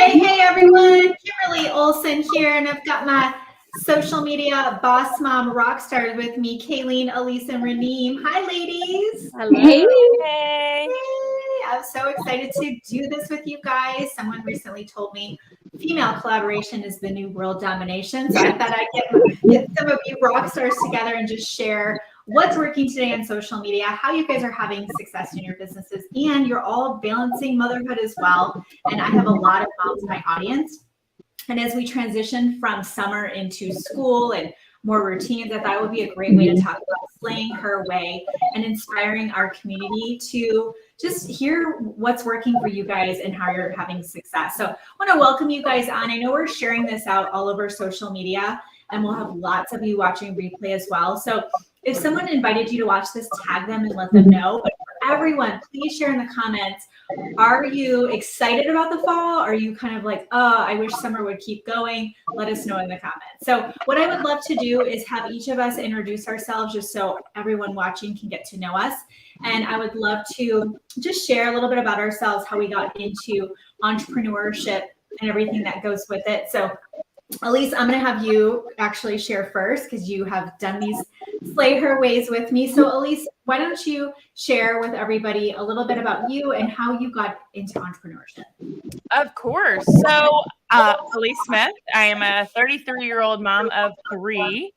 Hey everyone, Kimberly Olson here, and I've got my social media boss mom rock stars with me, Kayleen, Elise, and Raneem. Hi ladies. Hello. Hey, Hey. Yay! I'm so excited to do this with you guys. Someone recently told me female collaboration is the new world domination. So I thought I'd get some of you rock stars together and just share what's working today on social media, how you guys are having success in your businesses, and you're all balancing motherhood as well. And I have a lot of moms in my audience. And as we transition from summer into school and more routines, I thought it would be a great way to talk about slaying her way and inspiring our community to just hear what's working for you guys and how you're having success. So I want to welcome you guys on. I know we're sharing this out all over social media, and we'll have lots of you watching replay as well. So if someone invited you to watch this, tag them and let them know. But for everyone, please share in the comments. Are you excited about the fall? Are you kind of like, oh, I wish summer would keep going? Let us know in the comments. So what I would love to do is have each of us introduce ourselves just so everyone watching can get to know us. And I would love to just share a little bit about ourselves, how we got into entrepreneurship and everything that goes with it. So Elise, I'm going to have you actually share first because you have done these slay her ways with me. So Elise, why don't you share with everybody a little bit about you and how you got into entrepreneurship? Of course. So, Elise Smith, I am a 33-year-old mom of 3,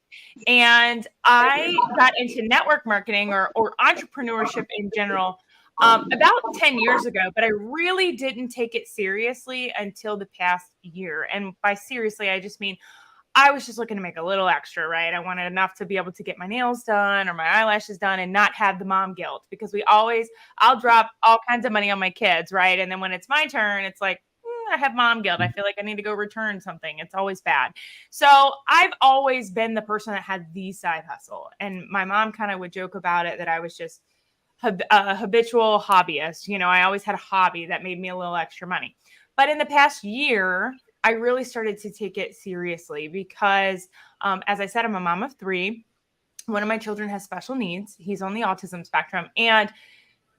and I got into network marketing or entrepreneurship in general about 10 years ago, but I really didn't take it seriously until the past year. And by seriously, I just mean I was just looking to make a little extra, right? I wanted enough to be able to get my nails done or my eyelashes done and not have the mom guilt, because I'll drop all kinds of money on my kids, right? And then when it's my turn, it's like, I have mom guilt. I feel like I need to go return something. It's always bad. So I've always been the person that had the side hustle. And my mom kind of would joke about it that I was just a habitual hobbyist. You know, I always had a hobby that made me a little extra money. But in the past year, I really started to take it seriously because, as I said, I'm a mom of 3. One of my children has special needs. He's on the autism spectrum. And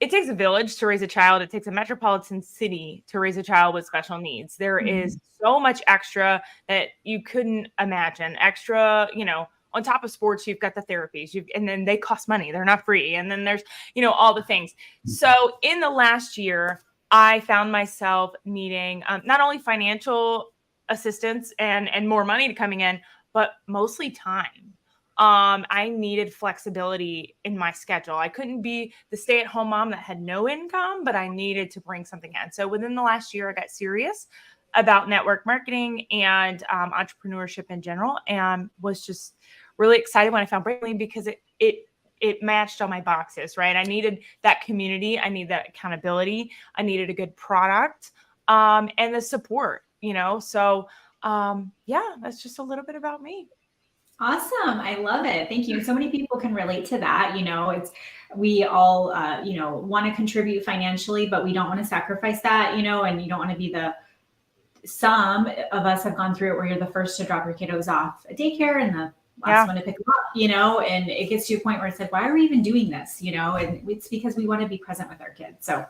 it takes a village to raise a child. It takes a metropolitan city to raise a child with special needs. There is so much extra that you couldn't imagine. Extra, you know, on top of sports, you've got the therapies, and then they cost money. They're not free. And then there's, you know, all the things. So in the last year, I found myself needing not only financial assistance and more money coming in, but mostly time. I needed flexibility in my schedule. I couldn't be the stay-at-home mom that had no income, but I needed to bring something in. So within the last year, I got serious about network marketing and entrepreneurship in general, and was just really excited when I found Brainly because it matched all my boxes, right? I needed that community. I need that accountability. I needed a good product and the support, you know? So yeah, that's just a little bit about me. Awesome. I love it. Thank you. So many people can relate to that. You know, we all, want to contribute financially, but we don't want to sacrifice that, you know, and you don't want to be some of us have gone through it where you're the first to drop your kiddos off at daycare and the last one to pick them up, you know, and it gets to a point where it's like, why are we even doing this? You know, and it's because we want to be present with our kids. So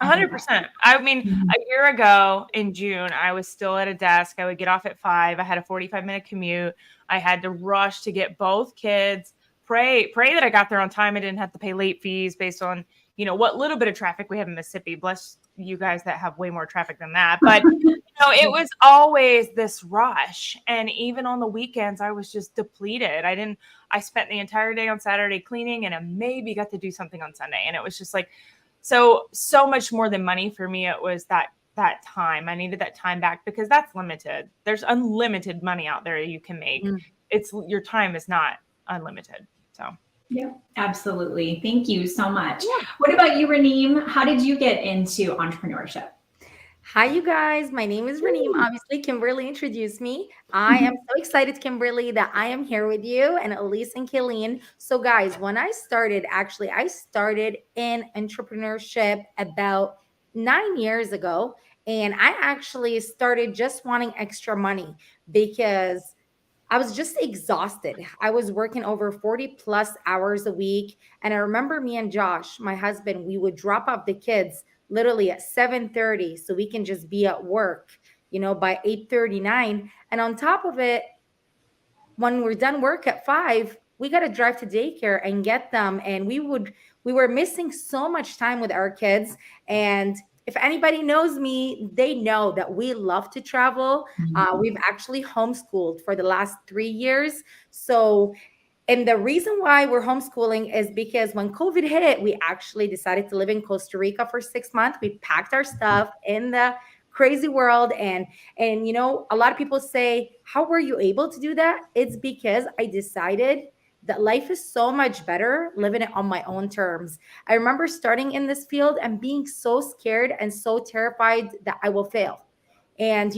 100%. I mean, a year ago in June, I was still at a desk. I would get off at 5. I had a 45-minute commute. I had to rush to get both kids, pray that I got there on time. I didn't have to pay late fees based on, you know, what little bit of traffic we have in Mississippi. Bless you guys that have way more traffic than that. But, you know, it was always this rush. And even on the weekends, I was just depleted. I spent the entire day on Saturday cleaning, and I maybe got to do something on Sunday. And it was just like, so much more than money for me. It was that time. I needed that time back because that's limited. There's unlimited money out there you can make. Your time is not unlimited. So yeah, absolutely. Thank you so much. Yeah. What about you, Raneem? How did you get into entrepreneurship? Hi, you guys. My name is Raneem. Obviously, Kimberly introduced me. I am so excited, Kimberly, that I am here with you and Elise and Kayleen. So, guys, when I started in entrepreneurship about 9 years ago. And I actually started just wanting extra money because I was just exhausted. I was working over 40 plus hours a week. And I remember me and Josh, my husband, we would drop off the kids literally at 7:30 so we can just be at work, by 8:39. And on top of it, when we're done work at 5, we got to drive to daycare and get them. And we were missing so much time with our kids. And if anybody knows me, they know that we love to travel. We've actually homeschooled for the last 3 years. So, and the reason why we're homeschooling is because when COVID hit, we actually decided to live in Costa Rica for 6 months. We packed our stuff in the crazy world. And a lot of people say, how were you able to do that? It's because I decided that life is so much better living it on my own terms. I remember starting in this field and being so scared and so terrified that I will fail. And,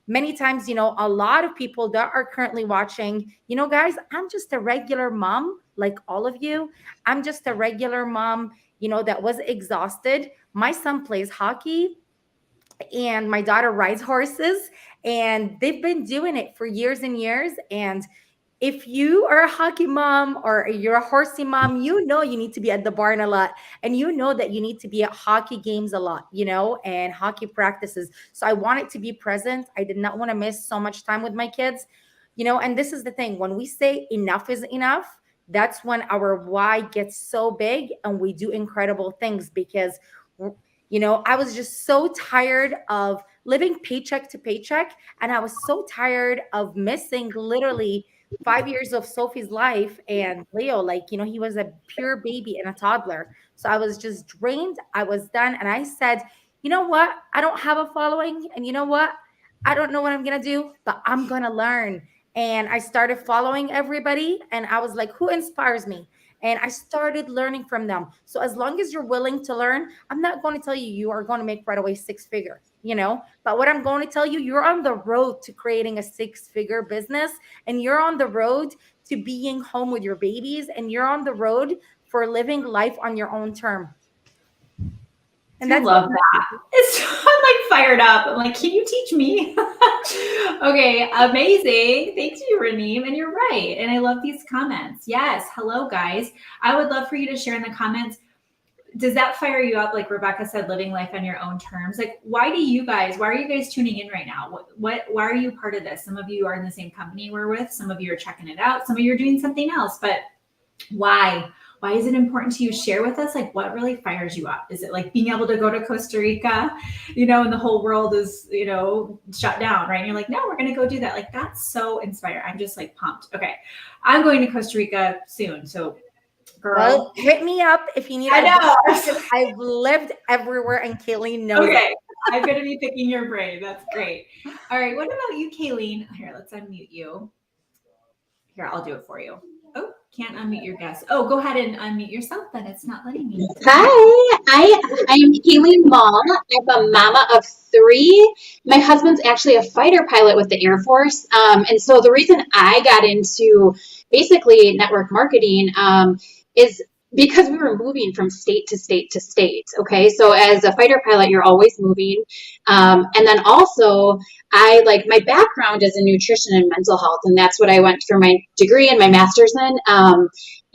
many times, a lot of people that are currently watching, guys, I'm just a regular mom like all of you. I'm just a regular mom, that was exhausted. My son plays hockey and my daughter rides horses, and they've been doing it for years and years. And if you are a hockey mom or you're a horsey mom, you need to be at the barn a lot, and that you need to be at hockey games a lot, and hockey practices. So I wanted to be present. I did not want to miss so much time with my kids, and this is the thing. When we say enough is enough, that's when our why gets so big and we do incredible things, because I was just so tired of living paycheck to paycheck, and I was so tired of missing literally 5 years of Sophie's life. And Leo, he was a pure baby and a toddler. So I was just drained. I was done. And I said, you know what? I don't have a following. And you know what? I don't know what I'm going to do, but I'm going to learn. And I started following everybody. And I was like, who inspires me? And I started learning from them. So as long as you're willing to learn, I'm not going to tell you are going to make right away 6 figures, but what I'm going to tell you, you're on the road to creating a 6-figure business, and you're on the road to being home with your babies, and you're on the road for living life on your own term. And I love that. I'm like fired up. I'm like, can you teach me? Okay, amazing. Thank you, Raneem. And you're right. And I love these comments. Yes. Hello, guys. I would love for you to share in the comments. Does that fire you up? Like Rebecca said, living life on your own terms. Like, why are you guys tuning in right now? Why are you part of this? Some of you are in the same company we're with. Some of you are checking it out. Some of you are doing something else. But why? Why is it important to you? Share with us, like, what really fires you up? Is it like being able to go to Costa Rica, and the whole world is, shut down, right? And you're like, no, we're going to go do that. Like, that's so inspiring. I'm just like pumped. Okay. I'm going to Costa Rica soon. So girl, well, hit me up if you need. I know. I've lived everywhere, and Kayleen knows. Okay. I'm going to be picking your brain. That's great. All right. What about you, Kayleen? Here, let's unmute you. Here, I'll do it for you. Oh, can't unmute your guest. Oh, go ahead and unmute yourself then. It's not letting me. Hi, I am Kayleen Mall. I'm a mama of 3. My husband's actually a fighter pilot with the Air Force. And so the reason I got into basically network marketing is because we were moving from state to state to state. Okay. So as a fighter pilot, you're always moving. And then also my background is in nutrition and mental health. And that's what I went for my degree and my master's in.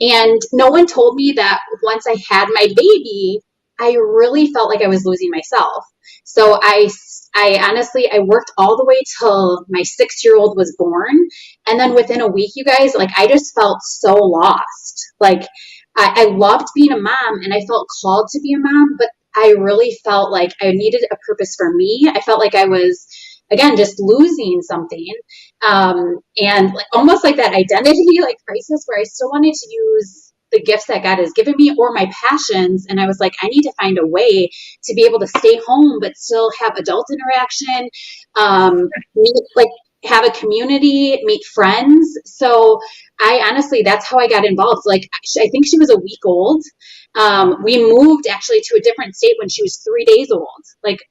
And no one told me that once I had my baby, I really felt like I was losing myself. So I honestly, I worked all the way till my 6-year-old was born. And then within a week, you guys, I just felt so lost. I loved being a mom and I felt called to be a mom, but I really felt like I needed a purpose for me. I felt like I was, again, just losing something. And almost like that identity, crisis, where I still wanted to use the gifts that God has given me or my passions. And I was like, I need to find a way to be able to stay home, but still have adult interaction, have a community, meet friends. So I honestly, that's how I got involved. I think she was a week old. We moved actually to a different state when she was 3 days old.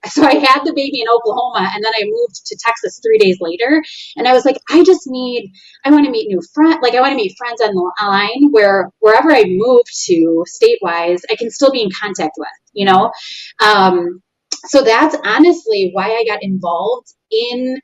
So I had the baby in Oklahoma and then I moved to Texas 3 days later. And I was like, I want to meet new friends. I want to meet friends online wherever I move to state-wise, I can still be in contact with, So that's honestly why I got involved in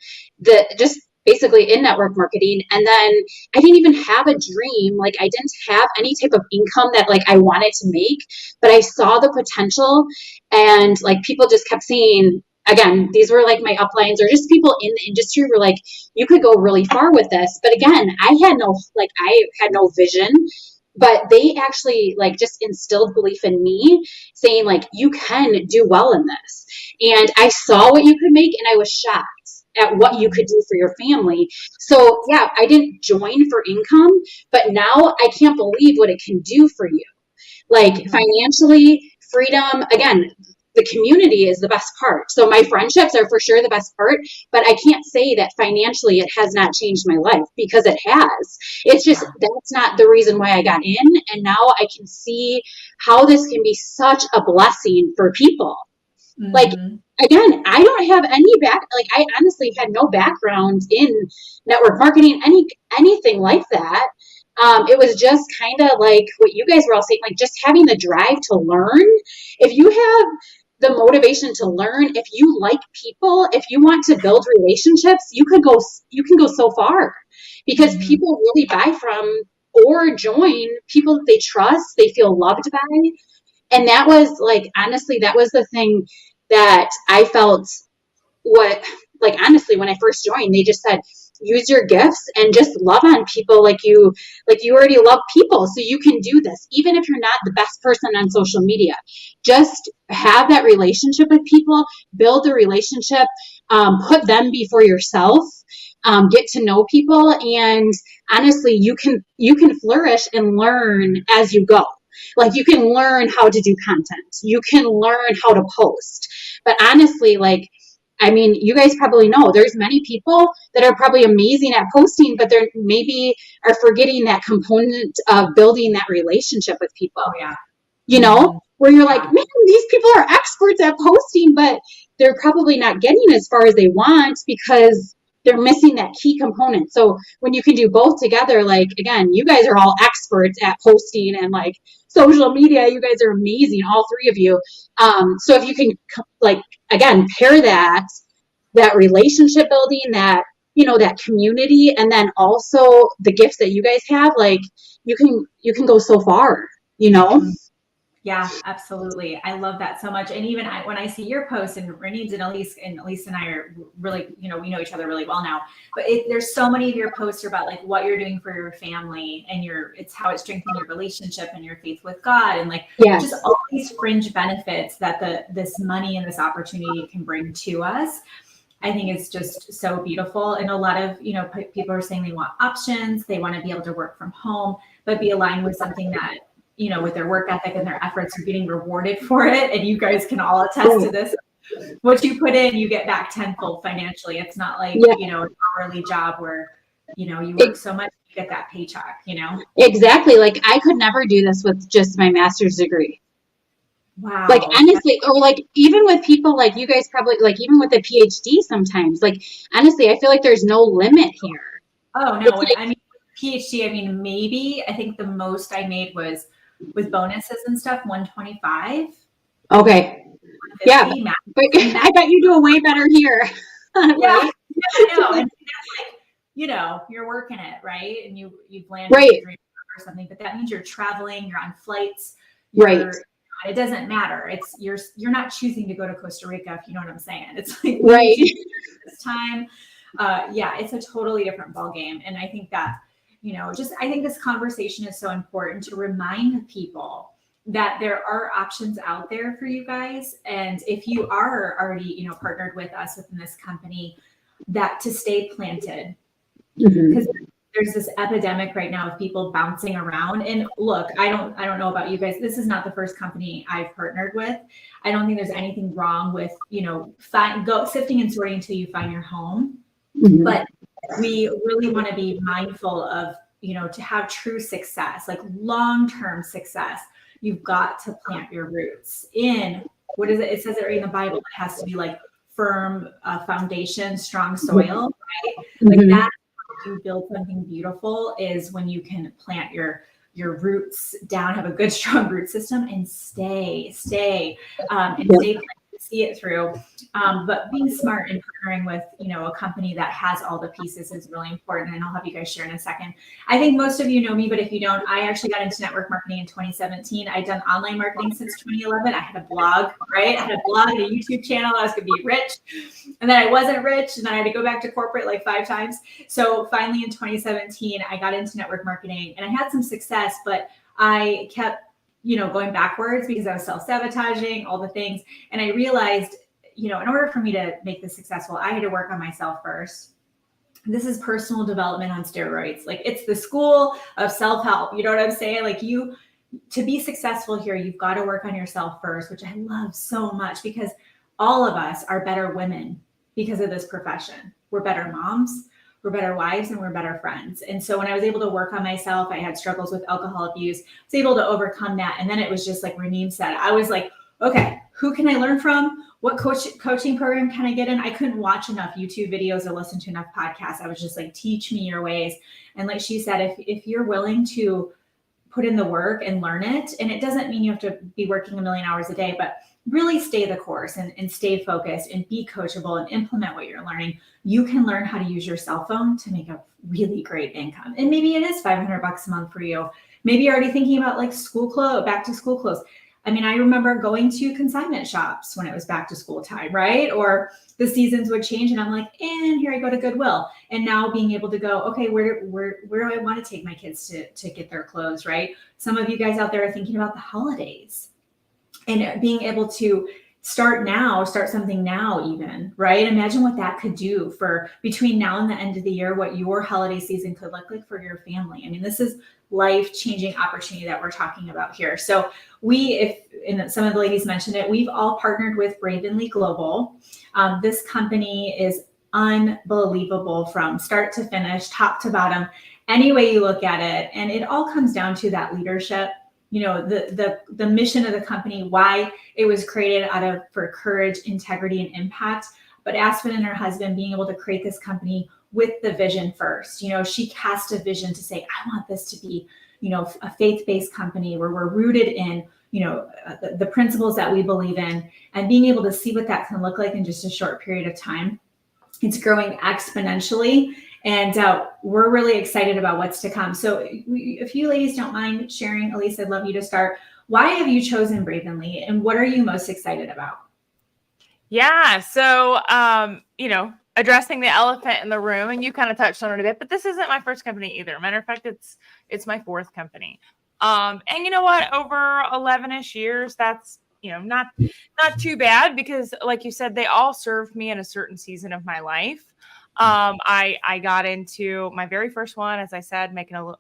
basically in network marketing. And then I didn't even have a dream. I didn't have any type of income that I wanted to make, but I saw the potential and people just kept saying, again, these were like my uplines or just people in the industry were like, you could go really far with this. But again, I had no vision, but they actually like just instilled belief in me, saying like, you can do well in this. And I saw what you could make, and I was shocked at what you could do for your family. So yeah, I didn't join for income, but now I can't believe what it can do for you. Like financially, freedom, again, the community is the best part. So my friendships are for sure the best part, but I can't say that financially it has not changed my life, because it has. It's just, that's not the reason why I got in. And now I can see how this can be such a blessing for people. Like, again, I don't have any I honestly had no background in network marketing, anything like that. It was just kind of like what you guys were all saying, like just having the drive to learn. If you have the motivation to learn, if you like people, if you want to build relationships, you can go so far, because people really buy from or join people that they trust, they feel loved by. And that was like, honestly, that was the thing that I felt honestly, when I first joined, they just said, use your gifts and just love on people like you already love people. So you can do this, even if you're not the best person on social media. Just have that relationship with people, build the relationship, put them before yourself, get to know people. And honestly, you can flourish and learn as you go. Like you can learn how to do content. You can learn how to post. But honestly, like, I mean, you guys probably know there's many people that are probably amazing at posting, but they're maybe are forgetting that component of building that relationship with people. Oh, yeah. You know, where you're like, man, these people are experts at posting, but they're probably not getting as far as they want because they're missing that key component. So when you can do both together, like, again, you guys are all experts at posting and like social media. You guys are amazing, all three of you. So if you can, like, again, pair that relationship building, that, you know, that community, and then also the gifts that you guys have, like, you can go so far, you know? Yeah, absolutely. I love that so much. And even when I see your posts, and Renee and Elise and I are really, you know, we know each other really well now, but there's so many of your posts are about like what you're doing for your family, and it's how it strengthens your relationship and your faith with God, and like just all these fringe benefits that this money and this opportunity can bring to us. I think it's just so beautiful. And a lot of, you know, people are saying they want options, they want to be able to work from home, but be aligned with something that, you know, with their work ethic and their efforts, are getting rewarded for it. And you guys can all attest to this. What you put in, you get back tenfold financially. It's not like, you know, an hourly job where, you know, you work so much, you get that paycheck, you know? Exactly. Like I could never do this with just my master's degree. Wow. Like honestly, or like even with people like you guys probably, like even with a PhD sometimes, like honestly, I feel like there's no limit here. Oh, no. Like, I mean, PhD, I mean, maybe, I think the most I made was with bonuses and stuff, 125. Okay. Yeah. But I bet you do a way better here. Right? Yeah. I know. And that's like, you know, you're working it, right? And you've landed a dream or something, but that means you're traveling, you're on flights. It doesn't matter. It's you're not choosing to go to Costa Rica, if you know what I'm saying. It's like this time. It's a totally different ballgame. And I think that, you know, I think this conversation is so important to remind people that there are options out there for you guys. And if you are already, you know, partnered with us within this company, that to stay planted. Because there's this epidemic right now of people bouncing around. And look, I don't know about you guys. This is not the first company I've partnered with. I don't think there's anything wrong with, you know, go sifting and sorting until you find your home. But we really want to be mindful of, you know, to have true success, like long-term success, you've got to plant your roots in, what is it? It says it right in the Bible. It has to be like firm foundation, strong soil, right? Like that, you build something beautiful is when you can plant your roots down, have a good, strong root system, and stay planted. see it through. But being smart and partnering with, a company that has all the pieces is really important. And I'll have you guys share in a second. I think most of you know me, but if you don't, I actually got into network marketing in 2017. I'd done online marketing since 2011. I had a blog, right? I had a blog and a YouTube channel. I was going to be rich. And then I wasn't rich. And then I had to go back to corporate like 5 times. So finally in 2017, I got into network marketing and I had some success, but I kept, going backwards because I was self-sabotaging all the things. And I realized, in order for me to make this successful, I had to work on myself first. This is personal development on steroids. Like, it's the school of self-help. You know what I'm saying? Like, to be successful here, you've got to work on yourself first, which I love so much because all of us are better women because of this profession. We're better moms, we're better wives, and we're better friends. And so when I was able to work on myself, I had struggles with alcohol abuse, I was able to overcome that. And then it was just like Raneem said, I was like, okay, who can I learn from? What coaching program can I get in? I couldn't watch enough YouTube videos or listen to enough podcasts. I was just like, teach me your ways. And like she said, if you're willing to put in the work and learn it, and it doesn't mean you have to be working 1 million hours a day, but really stay the course and stay focused and be coachable and implement what you're learning, you can learn how to use your cell phone to make a really great income. And maybe it is $500 a month for you. Maybe you're already thinking about like back to school clothes. I mean, I remember going to consignment shops when it was back to school time, right? Or the seasons would change and I'm like, and here I go to Goodwill. And now being able to go, okay, where do I want to take my kids to get their clothes, right? Some of you guys out there are thinking about the holidays and being able to start something now even, right? Imagine what that could do for between now and the end of the year, what your holiday season could look like for your family. I mean, this is life-changing opportunity that we're talking about here. So and some of the ladies mentioned it, we've all partnered with Bravenly Global. This company is unbelievable from start to finish, top to bottom, any way you look at it. And it all comes down to that leadership, the mission of the company, why it was created for courage, integrity, and impact. But Aspen and her husband being able to create this company with the vision first. She cast a vision to say, I want this to be, a faith-based company where we're rooted in, the principles that we believe in, and being able to see what that can look like in just a short period of time. It's growing exponentially, and we're really excited about what's to come. So if you ladies don't mind sharing, Elise, I'd love you to start. Why have you chosen Bravenly, and what are you most excited about? Yeah. So, addressing the elephant in the room, and you kind of touched on it a bit, but this isn't my first company either. Matter of fact, it's my 4th company. And you know what? Over 11-ish years, that's, not too bad because like you said, they all served me in a certain season of my life. I got into my very first one, as I said, making a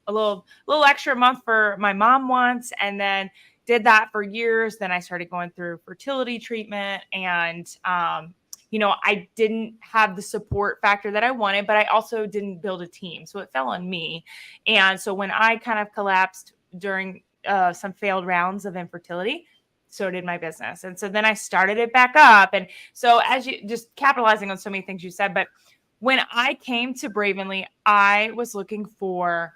little extra a month for my mom once, and then did that for years. Then I started going through fertility treatment, and I didn't have the support factor that I wanted, but I also didn't build a team, so it fell on me. And so when I kind of collapsed during some failed rounds of infertility, so did my business. And so then I started it back up. And so as you just capitalizing on so many things you said, but when I came to Bravenly, I was looking for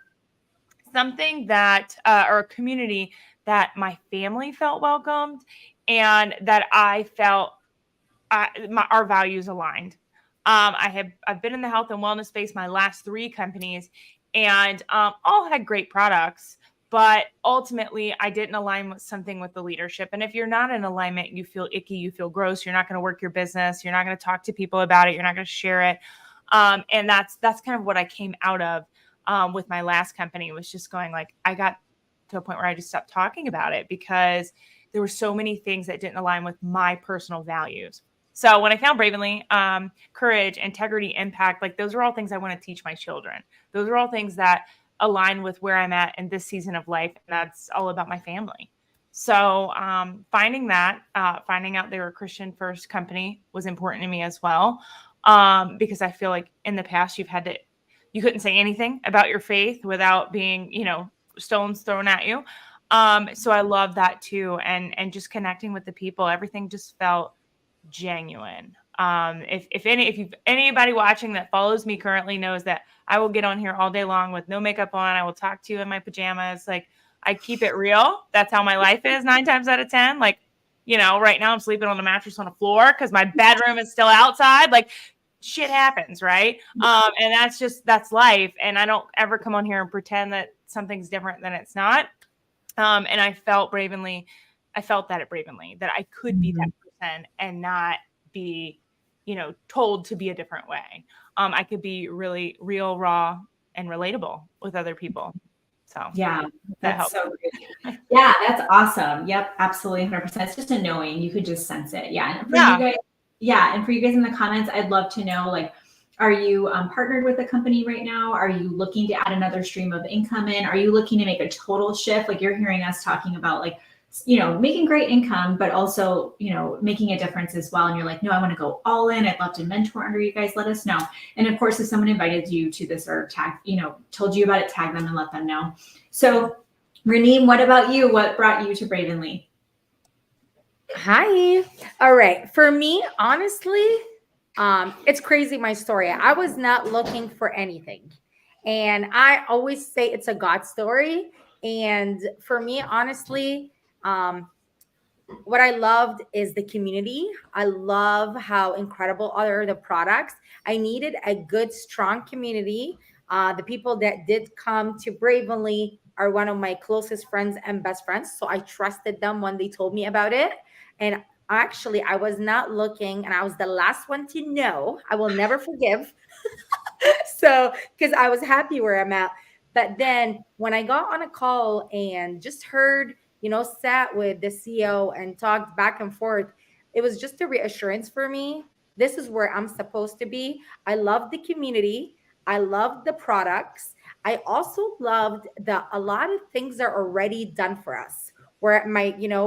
something that, or a community that my family felt welcomed and that I felt our values aligned. I've been in the health and wellness space, my last 3 companies, and all had great products. But ultimately, I didn't align with something with the leadership. And if you're not in alignment, you feel icky, you feel gross. You're not going to work your business. You're not going to talk to people about it. You're not going to share it. And that's kind of what I came out of with my last company, was just going like, I got to a point where I just stopped talking about it because there were so many things that didn't align with my personal values. So when I found Bravenly, courage, integrity, impact, like those are all things I want to teach my children. Those are all things that align with where I'm at in this season of life. And that's all about my family. So finding out they were a Christian first company was important to me as well. Because I feel like in the past you couldn't say anything about your faith without being, stones thrown at you. So I love that too. And just connecting with the people, everything just felt genuine. If anybody watching that follows me currently knows that I will get on here all day long with no makeup on. I will talk to you in my pajamas. Like, I keep it real. That's how my life is 9 times out of 10. Like, right now I'm sleeping on a mattress on a floor because my bedroom is still outside. Like shit happens, right? And that's life. And I don't ever come on here and pretend that something's different than it's not. And I felt that at Bravenly, that I could be that person and not be, told to be a different way. I could be really real, raw, and relatable with other people. So yeah, that's helps. so great. Yeah, that's awesome. Yep, absolutely, 100%. It's just a knowing. You could just sense it. Yeah, and for you guys, and for you guys in the comments, I'd love to know, like, are you partnered with a company right now? Are you looking to add another stream of income in? Are you looking to make a total shift? Like you're hearing us talking about, like, making great income, but also, making a difference as well. And you're like, no, I want to go all in. I'd love to mentor under you guys. Let us know. And of course, if someone invited you to this or told you about it, tag them and let them know. So Raneem, what about you? What brought you to Bravenly? Hi. All right. For me, honestly, it's crazy, my story. I was not looking for anything. And I always say it's a God story. And for me, honestly, what I loved is the community. I love how incredible are the products. I needed a good, strong community. The people that did come to Bravenly are one of my closest friends and best friends. So I trusted them when they told me about it. And actually, I was not looking, and I was the last one to know. I will never forgive. So, because I was happy where I'm at. But then when I got on a call and just heard, sat with the CEO and talked back and forth, it was just a reassurance for me. This is where I'm supposed to be. I love the community. I love the products. I also loved that a lot of things are already done for us. Where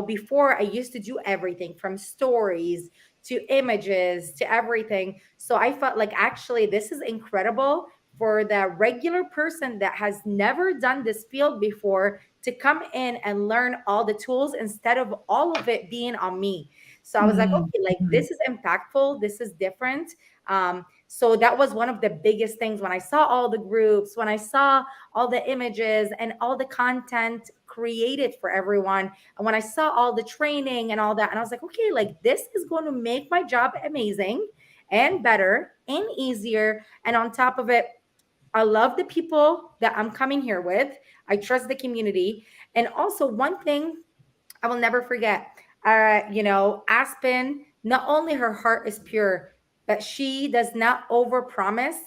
before I used to do everything from stories to images to everything. So I felt like actually this is incredible for the regular person that has never done this field before to come in and learn all the tools instead of all of it being on me. So I was like, okay, like this is impactful. This is different. So that was one of the biggest things when I saw all the groups, when I saw all the images and all the content created for everyone. And when I saw all the training and all that, and I was like, okay, like this is going to make my job amazing and better and easier. And on top of it, I love the people that I'm coming here with. I trust the community. And also one thing I will never forget, Aspen, not only her heart is pure, but she does not overpromise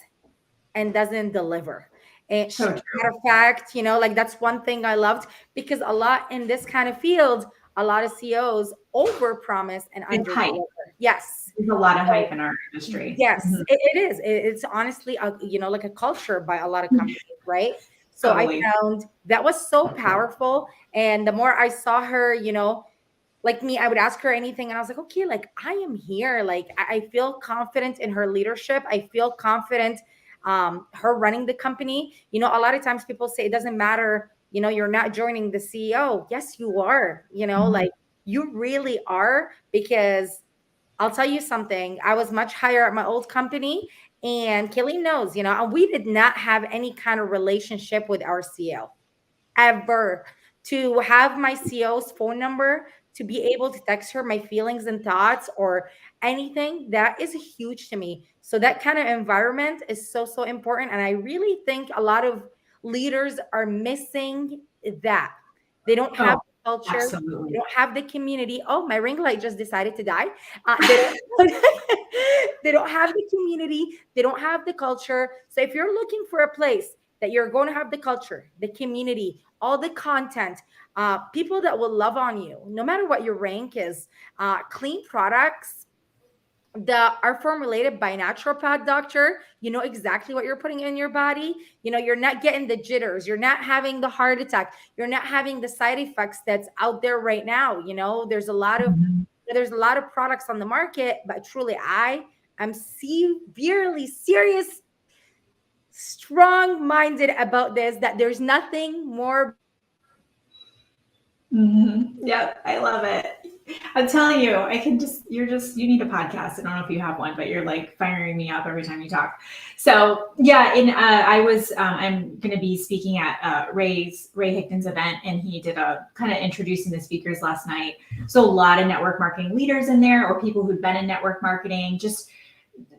and doesn't deliver. And matter of fact, like that's one thing I loved, because a lot in this kind of field, a lot of CEOs overpromise and underdeliver. Yes. There's a lot of hype in our industry. Yes, it is. It's honestly, like a culture by a lot of companies, right? So totally. I found that was so powerful. And the more I saw her, like me, I would ask her anything. And I was like, okay, like I am here. Like I feel confident in her leadership. I feel confident her running the company. A lot of times people say it doesn't matter, you're not joining the CEO. Yes, you are, like you really are, because I'll tell you something. I was much higher at my old company, and Kelly knows, and we did not have any kind of relationship with our CEO ever. To have my CEO's phone number, to be able to text her my feelings and thoughts or anything, that is huge to me. So that kind of environment is so, so important. And I really think a lot of leaders are missing that. They don't have culture. Absolutely. They don't have the community. Oh, my ring light just decided to die. They don't have the community. They don't have the culture. So if you're looking for a place that you're going to have the culture, the community, all the content, people that will love on you, no matter what your rank is, clean products that are formulated by a naturopath doctor, exactly what you're putting in your body. You're not getting the jitters. You're not having the heart attack. You're not having the side effects that's out there right now. There's a lot of products on the market, but truly I am severely serious, strong-minded about this, that there's nothing more Yeah, I love it. I'm telling you, you need a podcast. I don't know if you have one, but you're like firing me up every time you talk. So yeah, I'm going to be speaking at Ray Hickton's event, and he did a kind of introducing the speakers last night. So a lot of network marketing leaders in there, or people who've been in network marketing, just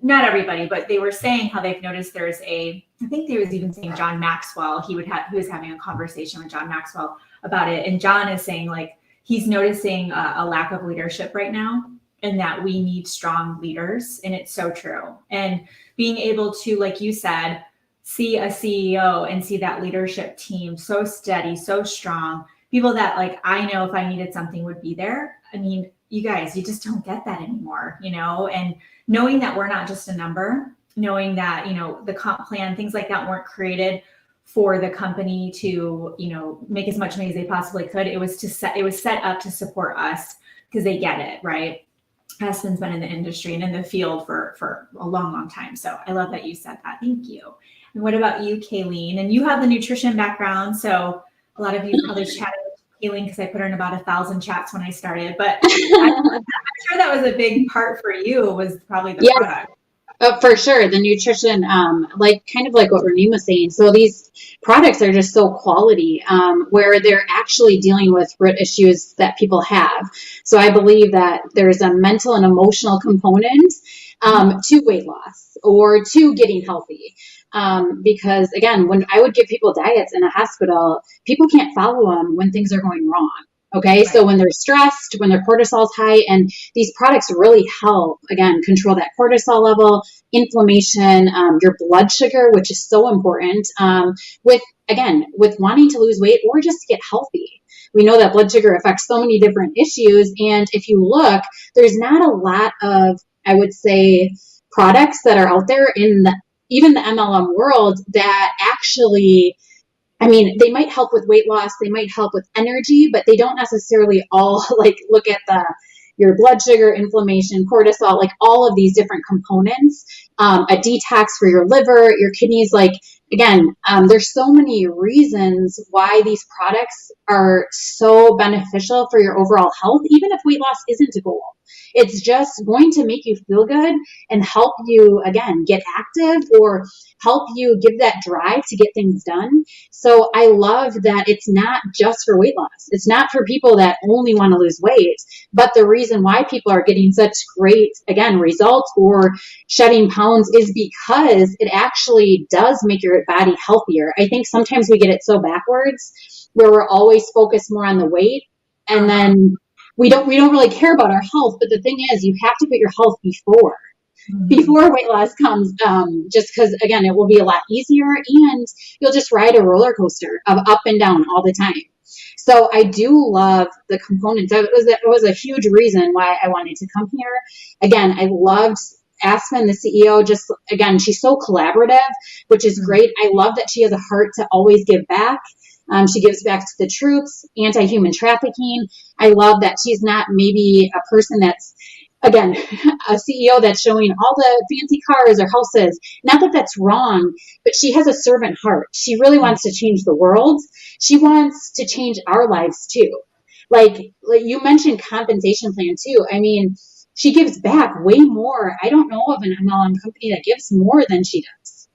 not everybody, but they were saying how they've noticed I think they was even saying John Maxwell, he was having a conversation with John Maxwell about it. And John is saying like, he's noticing a lack of leadership right now, and that we need strong leaders. And it's so true. And being able to, like you said, see a CEO and see that leadership team so steady, so strong, people that like, I know if I needed something would be there. I mean, you guys, you just don't get that anymore, and knowing that we're not just a number, knowing that, the comp plan, things like that weren't created for the company to, make as much money as they possibly could. It was set up to support us because they get it, right? Aspen's been in the industry and in the field for a long, long time. So I love that you said that. Thank you. And what about you, Kayleen? And you have the nutrition background. So a lot of you probably chatted with Kayleen because I put her in about 1,000 chats when I started, but I'm sure that was a big part for you, was probably the product. For sure. The nutrition, kind of like what Renee was saying. So these products are just so quality, where they're actually dealing with root issues that people have. So I believe that there's a mental and emotional component to weight loss or to getting healthy. Because again, when I would give people diets in a hospital, people can't follow them when things are going wrong. Okay. Right. So when they're stressed, when their cortisol's high, and these products really help, again, control that cortisol level, inflammation, your blood sugar, which is so important, with wanting to lose weight or just to get healthy. We know that blood sugar affects so many different issues. And if you look, there's not a lot of, I would say, products that are out there in even the MLM world that actually, they might help with weight loss, they might help with energy, but they don't necessarily all look at your blood sugar, inflammation, cortisol, all of these different components, a detox for your liver, your kidneys. There's so many reasons why these products are so beneficial for your overall health, even if weight loss isn't a goal. It's just going to make you feel good and help you, again, get active or help you give that drive to get things done. So I love that it's not just for weight loss. It's not for people that only want to lose weight, but the reason why people are getting such great, again, results or shedding pounds is because it actually does make your body healthier. I think sometimes we get it so backwards where we're always focused more on the weight, and then we don't really care about our health. But the thing is, you have to put your health before weight loss comes, just because, again, it will be a lot easier and you'll just ride a roller coaster of up and down all the time. So I do love the components. It was a huge reason why I wanted to come here. Again, I loved Aspen, the CEO. Just, again, she's so collaborative, which is great. I love that she has a heart to always give back. She gives back to the troops, anti-human trafficking. I love that she's not maybe a person that's, again, a CEO that's showing all the fancy cars or houses. Not that that's wrong, but she has a servant heart. She really wants to change the world. She wants to change our lives too. Like you mentioned compensation plan too. She gives back way more. I don't know of an MLM company that gives more than she does.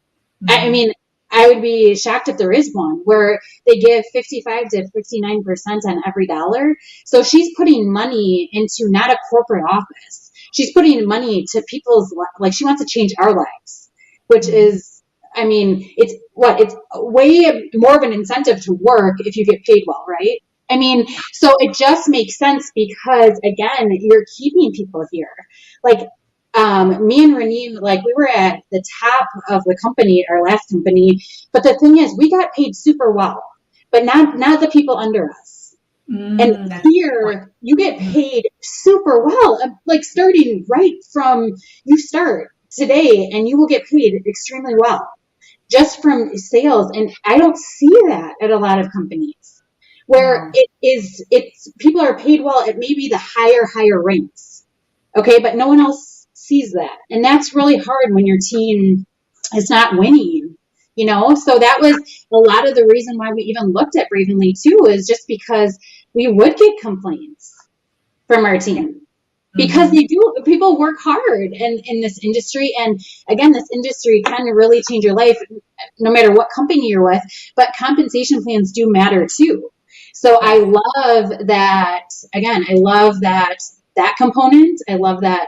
Mm-hmm. I would be shocked if there is one where they give 55 to 59% on every dollar. So she's putting money into not a corporate office. She's putting money to people's, she wants to change our lives, which is, it's way more of an incentive to work if you get paid well, right? So it just makes sense because, again, you're keeping people here. Me and Renee, we were at the top of the company, our last company, but the thing is, we got paid super well, but not the people under us. And here, you get paid super well, starting right from you start today, and you will get paid extremely well just from sales. And I don't see that at a lot of companies where it's people are paid well at maybe the higher ranks. Okay, but no one else sees that. And that's really hard when your team is not winning, So that was a lot of the reason why we even looked at Bravenly too, is just because we would get complaints from our team because people work hard in this industry. And again, this industry can really change your life no matter what company you're with, but compensation plans do matter too. So I love that. Again, I love that component. I love that.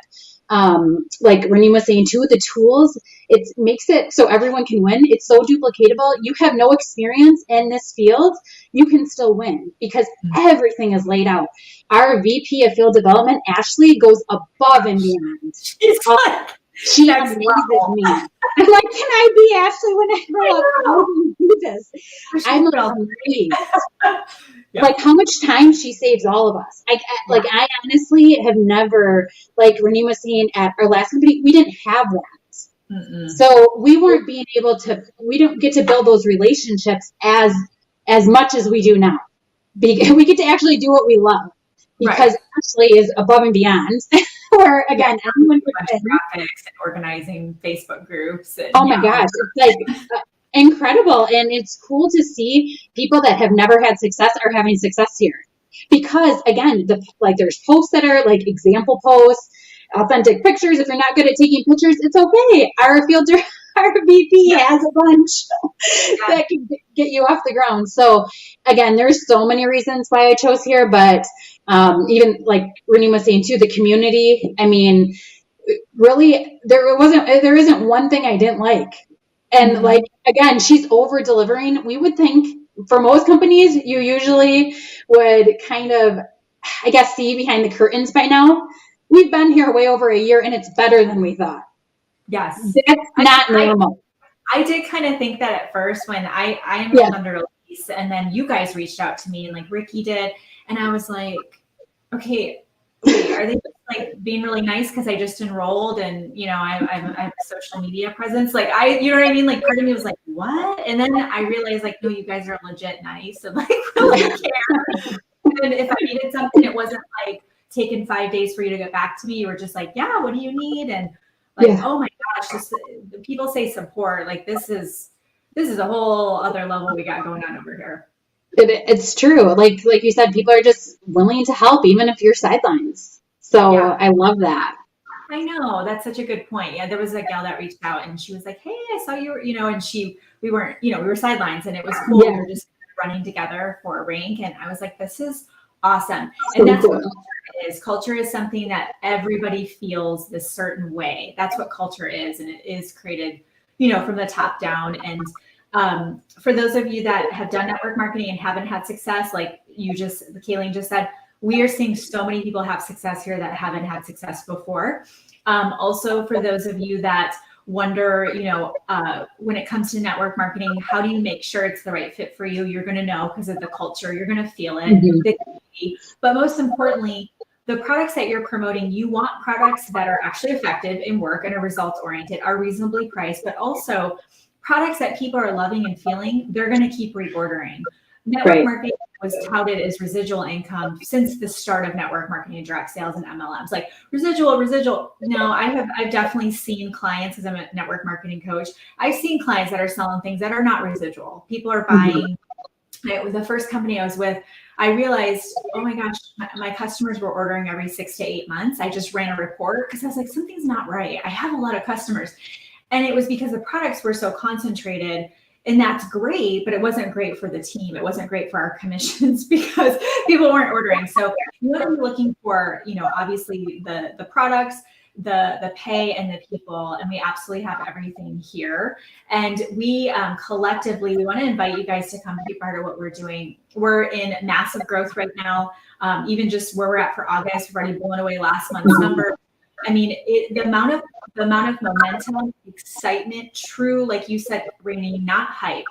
Like Renee was saying too, the tools, it makes it so everyone can win. It's so duplicatable. You have no experience in this field, you can still win because everything is laid out. Our VP of Field Development, Ashley, goes above and beyond. She amazes me. I'm like, can I be Ashley when I grow up? How do you do this? I'm amazed. Like how much time she saves all of us. I honestly have never, like Renee was saying at our last company, we didn't have that. So we weren't being able to, we don't get to build those relationships as much as we do now. We get to actually do what we love because Ashley is above and beyond. Where again, everyone graphics and organizing Facebook groups. And, oh my gosh, it's like incredible, and it's cool to see people that have never had success are having success here. Because again, there's posts that are like example posts, authentic pictures. If you're not good at taking pictures, it's okay. Our VP has a bunch that can get you off the ground. So again, there's so many reasons why I chose here, but even like Renee was saying too, the community. I mean, really, there isn't one thing I didn't like. And like, again, she's over delivering. We would think for most companies, you usually would kind of, I guess, see behind the curtains by now. We've been here way over a year and it's better than we thought. Yes. That's not normal. I did kind of think that at first when I enrolled under Elise, and then you guys reached out to me and like Ricky did. And I was like, okay, wait, are they just like being really nice because I just enrolled and, you know, I have a social media presence? Like you know what I mean? Like part of me was like, what? And then I realized like, no, you guys are legit nice and like really care. And if I needed something, it wasn't like taking 5 days for you to get back to me. You were just like, yeah, what do you need? And like, oh my gosh, just people say support. Like this is a whole other level we got going on over here. It's true. Like you said, people are just willing to help, even if you're sidelines. So I love that. I know, that's such a good point. Yeah, there was a gal that reached out and she was like, hey, I saw you were, you know, and we weren't, you know, we were sidelines and it was cool. We were just running together for a rank. And I was like, this is awesome. And that's what culture is. Culture is something that everybody feels this certain way. That's what culture is. And it is created, you know, from the top down. And for those of you that have done network marketing and haven't had success, like Kayleen just said, we are seeing so many people have success here that haven't had success before. Also, for those of you that wonder, you know, when it comes to network marketing, how do you make sure it's the right fit for you? You're going to know because of the culture. You're going to feel it. Mm-hmm. But most importantly, the products that you're promoting, you want products that are actually effective and work and are results oriented, are reasonably priced, but also products that people are loving and feeling, they're going to keep reordering. Network marketing was touted as residual income since the start of network marketing and direct sales and MLMs. Like residual. No, I've definitely seen clients, as I'm a network marketing coach, I've seen clients that are selling things that are not residual. People are buying. With the first company I was with, I realized, oh my gosh, my customers were ordering every 6 to 8 months. I just ran a report because I was like, something's not right. I have a lot of customers. And it was because the products were so concentrated. And that's great, but it wasn't great for the team. It wasn't great for our commissions because people weren't ordering. So what I'm looking for, you know, obviously the products, the pay and the people, and we absolutely have everything here. And we collectively, we want to invite you guys to come be part of what we're doing. We're in massive growth right now. Even just where we're at for August, we've already blown away last month's number. I mean, the amount of momentum, excitement, true, like you said, Renee, not hype,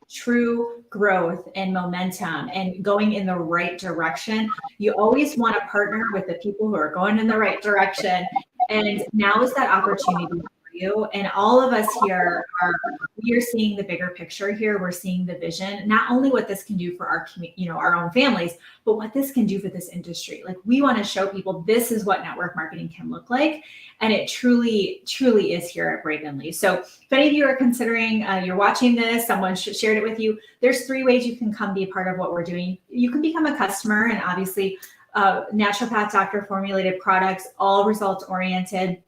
true growth and momentum and going in the right direction. You always want to partner with the people who are going in the right direction. And now is that opportunity for you. And all of us here we are seeing the bigger picture here. We're seeing the vision, not only what this can do for our our own families, but what this can do for this industry. Like, we want to show people this is what network marketing can look like. And it truly, truly is here at Bravenly. So if any of you are considering, you're watching this, someone shared it with you, there's 3 ways you can come be a part of what we're doing. You can become a customer, and obviously naturopath doctor formulated products, all results oriented.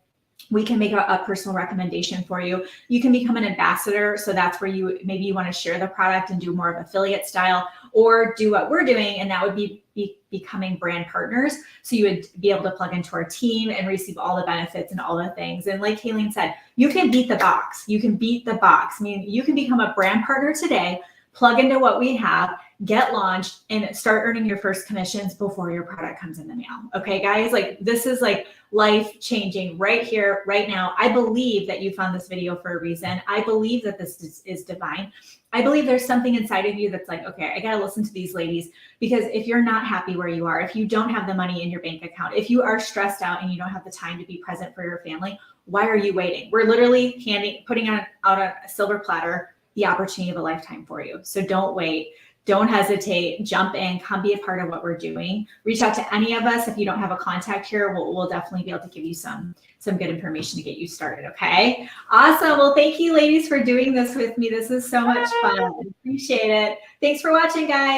We can make a personal recommendation for you. You can become an ambassador. So that's where maybe you want to share the product and do more of affiliate style, or do what we're doing. And that would be becoming brand partners. So you would be able to plug into our team and receive all the benefits and all the things. And like Kayleen said, you can beat the box. You can beat the box. I mean, you can become a brand partner today, plug into what we have, get launched, and start earning your first commissions before your product comes in the mail. Okay, guys, like, this is like life changing right here, right now. I believe that you found this video for a reason. I believe that this is divine. I believe there's something inside of you that's like, okay, I got to listen to these ladies, because if you're not happy where you are, if you don't have the money in your bank account, if you are stressed out and you don't have the time to be present for your family, why are you waiting? We're literally putting out a silver platter the opportunity of a lifetime for you. So don't wait. Don't hesitate. Jump in. Come be a part of what we're doing. Reach out to any of us. If you don't have a contact here, we'll definitely be able to give you some good information to get you started. Okay. Awesome. Well, thank you, ladies, for doing this with me. This is so much fun. Appreciate it. Thanks for watching, guys.